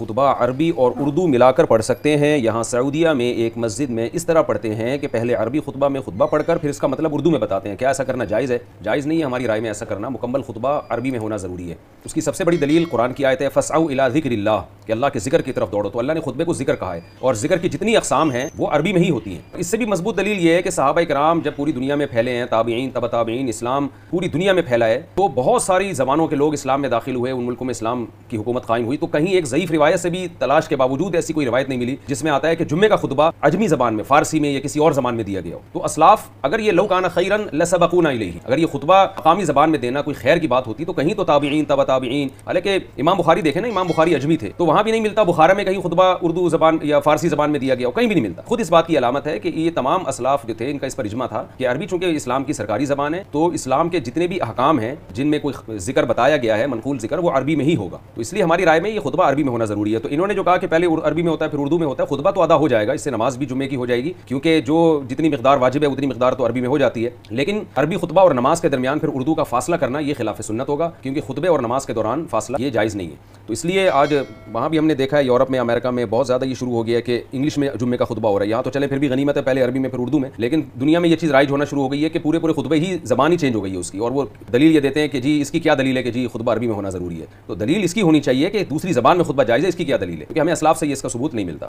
خطبہ عربی اور اردو ملا کر پڑھ سکتے ہیں۔ یہاں سعودیہ میں ایک مسجد میں اس طرح پڑھتے ہیں کہ پہلے عربی خطبہ میں خطبہ پڑھ کر پھر اس کا مطلب اردو میں بتاتے ہیں۔ کیا ایسا کرنا جائز ہے؟ جائز نہیں ہے ہماری رائے میں ایسا کرنا۔ مکمل خطبہ عربی میں ہونا ضروری ہے۔ اس کی سب سے بڑی دلیل قرآن کی آیت ہے فَاسْعَوْا إِلَىٰ ذِكْرِ اللَّهِ کہ اللہ کے ذکر کی طرف دوڑو۔ تو اللہ نے خطبے کو ذکر کہا ہے اور ذکر کی جتنی اقسام ہیں وہ عربی میں ہی ہوتی ہیں۔ اس سے بھی مضبوط دلیل یہ ہے کہ صحابہ کرام جب پوری دنیا میں پھیلے ہیں، تابعین، تبع تابعین، اسلام پوری دنیا میں پھیلا ہے، تو بہت ساری زبانوں کے لوگ اسلام میں داخل ہوئے، ان ملکوں میں اسلام کی حکومت قائم ہوئی۔ تو کہیں ایک ضعیف روایت سے بھی تلاش کے باوجود ایسی کوئی روایت نہیں ملی جس میں آتا ہے کہ جمعے کا خطبہ عجمی زبان میں، فارسی میں یا کسی اور زبان میں دیا گیا ہو۔ تو اسلاف اگر یہ لو کان خیرا لسبقونا الیہ، اگر یہ خطبہ مقامی زبان میں دینا کوئی خیر کی بات ہوتی تو کہیں تو تابعین، تبع تابعین، حالانکہ امام بخاری دیکھیں نا، امام بخاری عجمی تھے تو وہاں بھی نہیں ملتا، بخارا میں کہیں خطبہ اردو زبان یا فارسی زبان میں دیا گیا ہو، کہیں بھی نہیں ملتا۔ خود اس بات کی علامت ہے کہ یہ تمام اسلاف جو تھے ان کا اس پر اجماع تھا کہ عربی چونکہ اسلام کی سرکاری زبان ہے تو اسلام کے جتنے بھی احکام ہیں جن میں کوئی ذکر بتایا گیا ہے، منقول ذکر، وہ عربی میں ہی ہوگا۔ تو اس لیے ہماری رائے میں یہ خطبہ عربی میں ہونا ضروری ہے۔ تو انہوں نے جو کہا کہ پہلے عربی میں ہوتا ہے پھر اردو میں ہوتا ہے، خطبہ تو ادا ہو جائے گا، اس سے نماز بھی جمعے کی ہو جائے گی، کیونکہ جو جتنی مقدار واجب ہے اتنی مقدار تو عربی میں ہو جاتی ہے، لیکن عربی خطبہ اور نماز کے درمیان پھر اردو کا فاصلہ کرنا یہ خلاف سنت ہوگا، کیونکہ خطبے اور نماز کے دوران فاصلہ یہ جائز نہیں ہے۔ تو اس لیے آج وہاں بھی ہم نے دیکھا ہے، یورپ میں، امریکہ میں بہت زیادہ یہ شروع ہو گیا ہے کہ انگلش میں جمعے کا خطبہ ہو رہا ہے۔ یہاں تو چلے پھر بھی غنیمت ہے، پہلے عربی میں پھر اردو میں، لیکن دنیا میں یہ چیز رائج ہونا شروع ہو گئی ہے کہ پورے خطبے ہی زبان ہی چینج ہو گئی ہے اس کی، اور وہ دلیل یہ دیتے ہیں کہ جی اس کی کیا دلیل ہے کہ جی خطبہ عربی میں ہونا ضروری ہے۔ تو دلیل اس کی ہونی چاہیے کہ دوسری زبان میں خطبہ جائز ہے، اس کی کیا دلیل ہے؟ کیونکہ ہمیں اسلاف سے یہ اس کا ثبوت نہیں ملتا۔